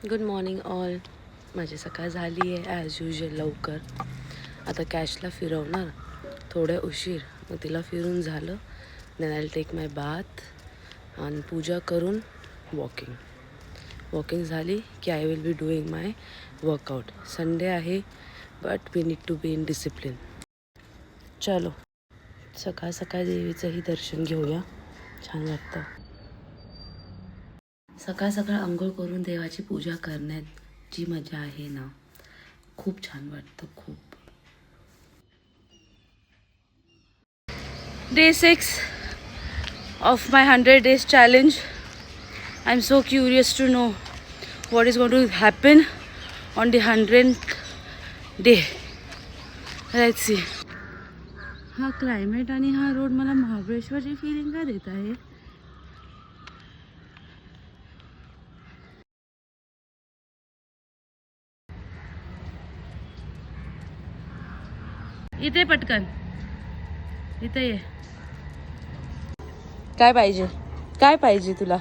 Good morning all. माझी सकाळ झाली आहे ॲज युजल लवकर. आता कॅशला फिरवणार थोड्या उशीर, मग तिला फिरून झालं then I will take my bath आणि पूजा करून वॉकिंग झाली की I will be doing my workout. Sunday आहे but we need to be in discipline. चलो सकाळ सकाळ देवीचंही दर्शन घेऊया, छान वाटतं. सकाळ सकाळ अंघोळ करून देवाची पूजा करण्यात जी मजा आहे ना, खूप छान वाटतं. खूप. Day 6 of my 100 days challenge. I'm so curious to know what is going to happen on the 100th day. Let's see. हा क्लायमेट आणि हा रोड मला महाबळेश्वरची फिलिंग का देत आहे? इथे पटकन इथे ये. काय पाहिजे तुला?